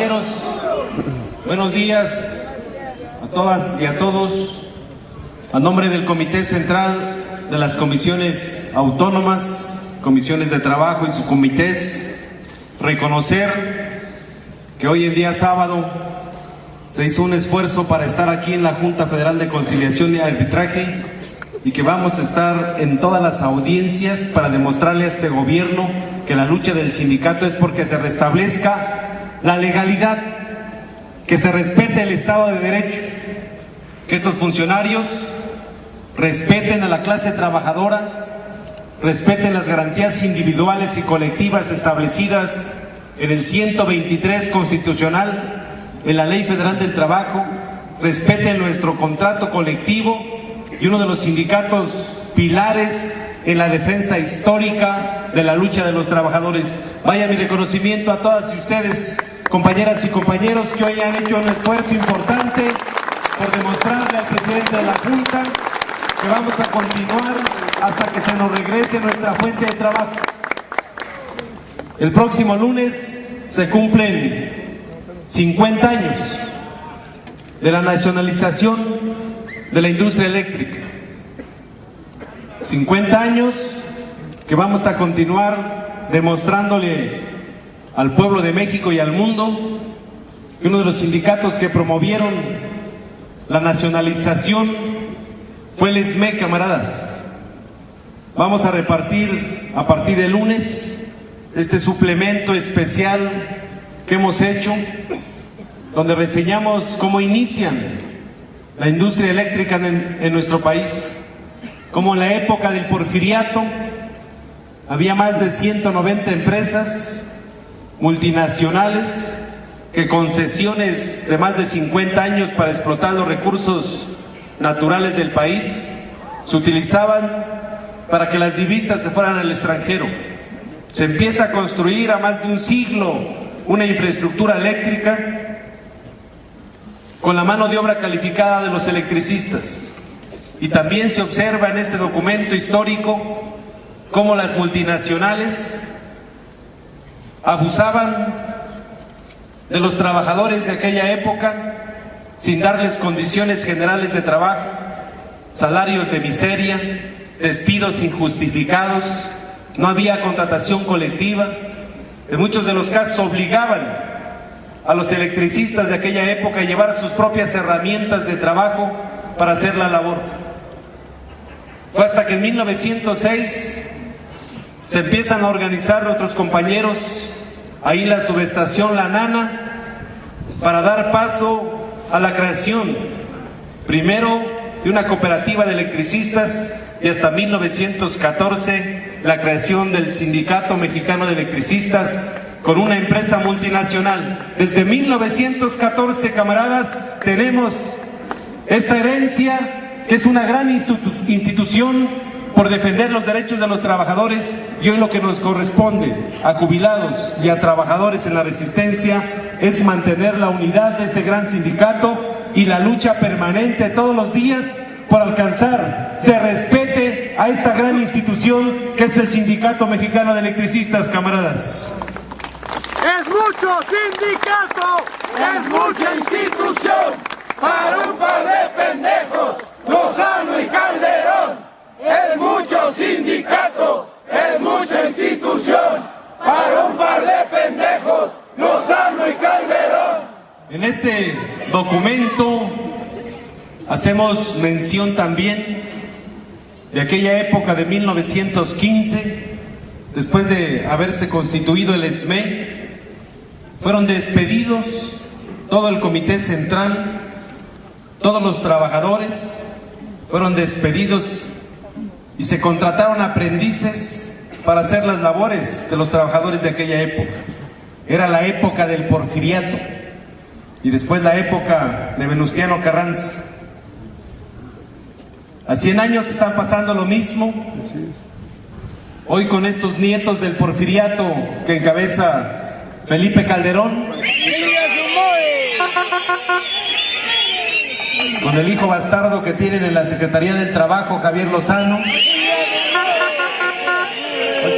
compañeros, buenos días a todas y a todos. A nombre del Comité Central de las Comisiones Autónomas, Comisiones de Trabajo y subcomités, reconocer que hoy en día sábado se hizo un esfuerzo para estar aquí en la Junta Federal de Conciliación y Arbitraje y que vamos a estar en todas las audiencias para demostrarle a este gobierno que la lucha del sindicato es porque se restablezca la legalidad, que se respete el Estado de Derecho, que estos funcionarios respeten a la clase trabajadora, respeten las garantías individuales y colectivas establecidas en el 123 constitucional, en la Ley Federal del Trabajo, respeten nuestro contrato colectivo y uno de los sindicatos pilares en la defensa histórica de la lucha de los trabajadores. Vaya mi reconocimiento a todas y ustedes, compañeras y compañeros, que hoy han hecho un esfuerzo importante por demostrarle al presidente de la Junta que vamos a continuar hasta que se nos regrese nuestra fuente de trabajo. El próximo lunes se cumplen 50 años de la nacionalización de la industria eléctrica. 50 años que vamos a continuar demostrándole al pueblo de México y al mundo que uno de los sindicatos que promovieron la nacionalización fue el SME, camaradas. Vamos a repartir a partir de lunes este suplemento especial que hemos hecho, donde reseñamos cómo inician la industria eléctrica en nuestro país. Como en la época del porfiriato había más de 190 empresas multinacionales que con concesiones de más de 50 años para explotar los recursos naturales del país se utilizaban para que las divisas se fueran al extranjero. Se empieza a construir a más de un siglo una infraestructura eléctrica con la mano de obra calificada de los electricistas. Y también se observa en este documento histórico cómo las multinacionales abusaban de los trabajadores de aquella época sin darles condiciones generales de trabajo, salarios de miseria, despidos injustificados, no había contratación colectiva. En muchos de los casos obligaban a los electricistas de aquella época a llevar sus propias herramientas de trabajo para hacer la labor. Fue hasta que en 1906 se empiezan a organizar otros compañeros ahí la subestación La Nana para dar paso a la creación primero de una cooperativa de electricistas y hasta 1914 la creación del Sindicato Mexicano de Electricistas con una empresa multinacional. Desde 1914, camaradas, tenemos esta herencia que es una gran institución por defender los derechos de los trabajadores, y hoy lo que nos corresponde a jubilados y a trabajadores en la resistencia es mantener la unidad de este gran sindicato y la lucha permanente todos los días por alcanzar, se respete a esta gran institución que es el Sindicato Mexicano de Electricistas, camaradas. Es mucho sindicato, es mucha institución para un par de pendejos, Lozano y Calderón. Es mucho sindicato, es mucha institución para un par de pendejos, Lozano y Calderón. En este documento hacemos mención también de aquella época de 1915, después de haberse constituido el SME, fueron despedidos todo el Comité Central, todos los trabajadores fueron despedidos y se contrataron aprendices para hacer las labores de los trabajadores de aquella época. Era la época del porfiriato y después la época de Venustiano Carranza. A 100 años están pasando lo mismo. Hoy con estos nietos del porfiriato que encabeza Felipe Calderón, con el hijo bastardo que tienen en la Secretaría del Trabajo, Javier Lozano, hoy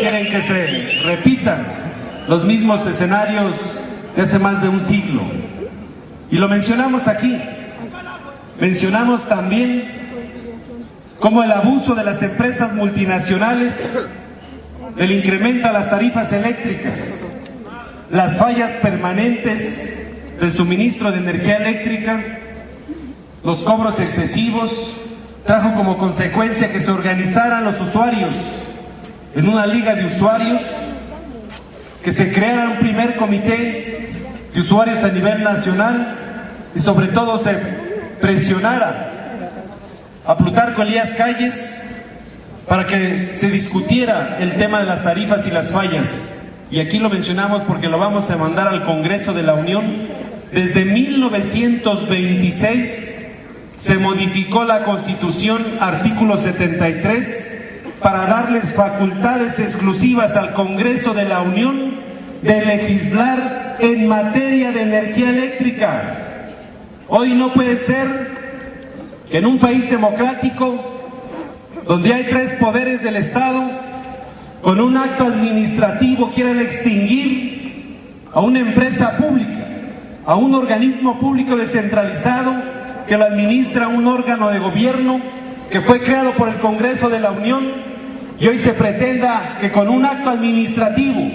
quieren que se repitan los mismos escenarios de hace más de un siglo. Y lo mencionamos aquí. Mencionamos también cómo el abuso de las empresas multinacionales, el incremento a las tarifas eléctricas, las fallas permanentes del suministro de energía eléctrica, los cobros excesivos, trajo como consecuencia que se organizaran los usuarios en una liga de usuarios, que se creara un primer comité de usuarios a nivel nacional y sobre todo se presionara a Plutarco Elías Calles para que se discutiera el tema de las tarifas y las fallas. Y aquí lo mencionamos porque lo vamos a mandar al Congreso de la Unión. Desde 1926 se modificó la Constitución, artículo 73, para darles facultades exclusivas al Congreso de la Unión de legislar en materia de energía eléctrica. Hoy no puede ser que en un país democrático, donde hay 3 poderes del Estado, con un acto administrativo quieran extinguir a una empresa pública, a un organismo público descentralizado que lo administra un órgano de gobierno que fue creado por el Congreso de la Unión, y hoy se pretenda que con un acto administrativo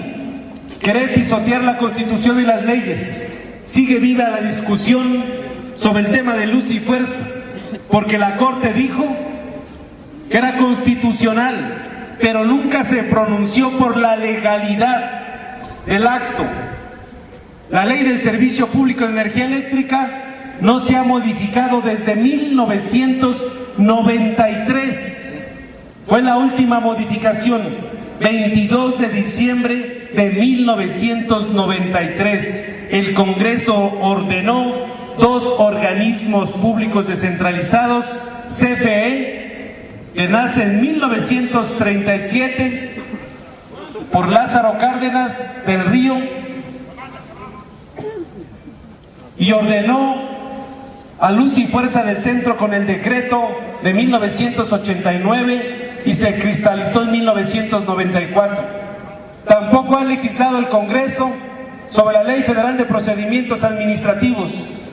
querer pisotear la Constitución y las leyes. Sigue viva la discusión sobre el tema de luz y fuerza, porque la Corte dijo que era constitucional, pero nunca se pronunció por la legalidad del acto. La ley del Servicio Público de Energía Eléctrica no se ha modificado desde 1993. Fue la última modificación, 22 de diciembre de 1993. El Congreso ordenó 2 organismos públicos descentralizados, CFE, que nace en 1937 por Lázaro Cárdenas del Río, y ordenó a Luz y Fuerza del Centro con el decreto de 1989 y se cristalizó en 1994. Tampoco ha legislado el Congreso sobre la Ley Federal de Procedimientos Administrativos,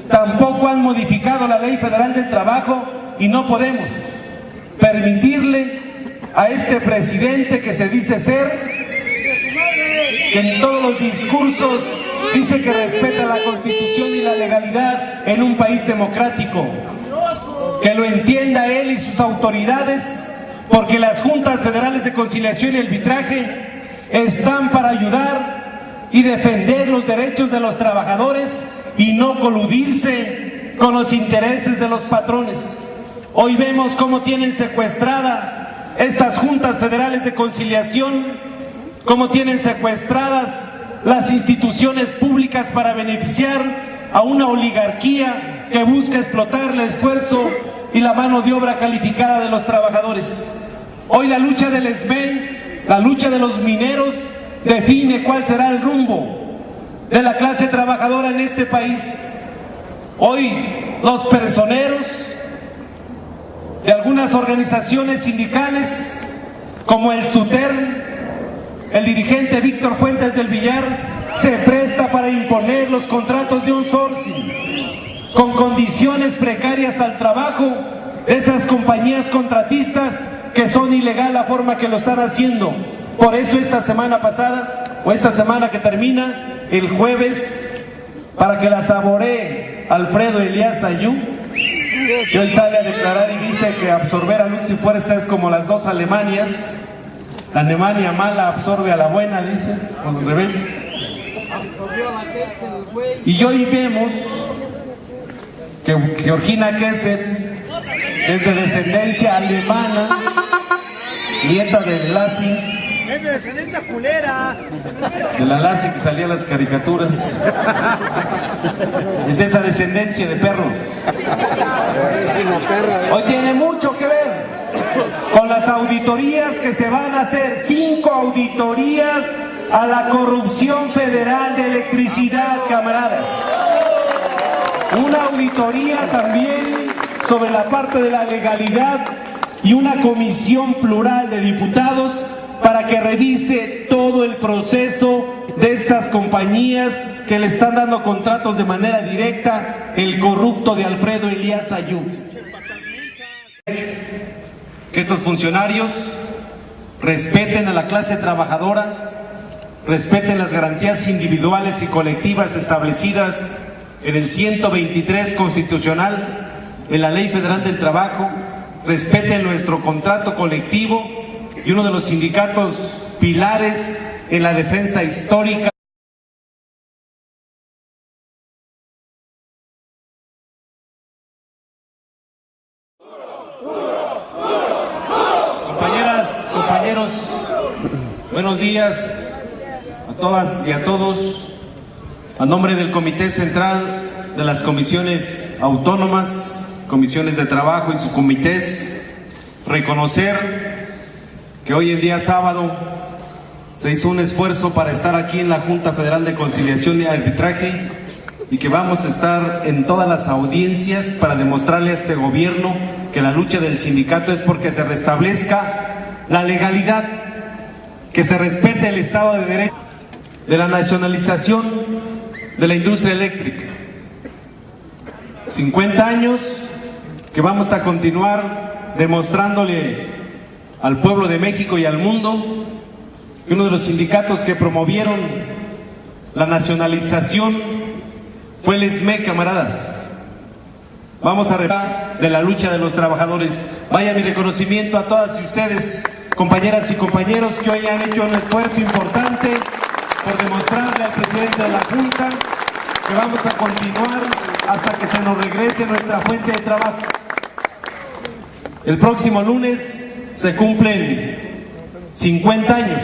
tampoco han modificado la Ley Federal del Trabajo, y no podemos permitirle a este presidente que se dice ser, que en todos los discursos dice que respeta la Constitución y la legalidad en un país democrático, que lo entienda él y sus autoridades, porque las juntas federales de conciliación y arbitraje están para ayudar y defender los derechos de los trabajadores y no coludirse con los intereses de los patrones. Hoy vemos cómo tienen secuestrada estas juntas federales de conciliación, cómo tienen secuestradas las instituciones públicas para beneficiar a una oligarquía que busca explotar el esfuerzo y la mano de obra calificada de los trabajadores. Hoy la lucha del SME, la lucha de los mineros, define cuál será el rumbo de la clase trabajadora en este país. Hoy los personeros de algunas organizaciones sindicales, como el SUTER, el dirigente Víctor Fuentes del Villar, se presta para imponer los contratos de outsourcing con condiciones precarias al trabajo de esas compañías contratistas que son ilegal la forma que lo están haciendo. Por eso esta semana pasada, o esta semana que termina, el jueves, para que la saboree Alfredo Elías Ayú, que hoy sale a declarar y dice que absorber a Luz y Fuerza es como las 2 Alemanias. La Alemania mala absorbe a la buena, dice, o al revés. Y hoy vemos que Georgina Kessel es de descendencia alemana, nieta de Lassi, ¡Es de descendencia culera! de la Lassi que salía en las caricaturas. Es de esa descendencia de perros. Hoy tiene mucho que ver con las auditorías que se van a hacer. 5 auditorías a la corrupción federal de electricidad, camaradas. Una auditoría también sobre la parte de la legalidad y una comisión plural de diputados para que revise todo el proceso de estas compañías que le están dando contratos de manera directa el corrupto de Alfredo Elías Ayub. Que estos funcionarios respeten a la clase trabajadora, respeten las garantías individuales y colectivas establecidas en el 123 constitucional, en la Ley Federal del Trabajo, respeten nuestro contrato colectivo y uno de los sindicatos pilares en la defensa histórica. Compañeras, compañeros, buenos días a todas y a todos. A nombre del Comité Central de las Comisiones Autónomas, Comisiones de Trabajo y subcomités, reconocer que hoy en día sábado se hizo un esfuerzo para estar aquí en la Junta Federal de Conciliación y Arbitraje y que vamos a estar en todas las audiencias para demostrarle a este gobierno que la lucha del sindicato es porque se restablezca la legalidad, que se respete el Estado de Derecho, de la nacionalización de la industria eléctrica. 50 años que vamos a continuar demostrándole al pueblo de México y al mundo que uno de los sindicatos que promovieron la nacionalización fue el SME, camaradas. Vamos a hablar de la lucha de los trabajadores. Vaya mi reconocimiento a todas y ustedes, compañeras y compañeros, que hoy han hecho un esfuerzo importante por demostrarle al presidente de la Junta que vamos a continuar hasta que se nos regrese nuestra fuente de trabajo. El próximo lunes se cumplen 50 años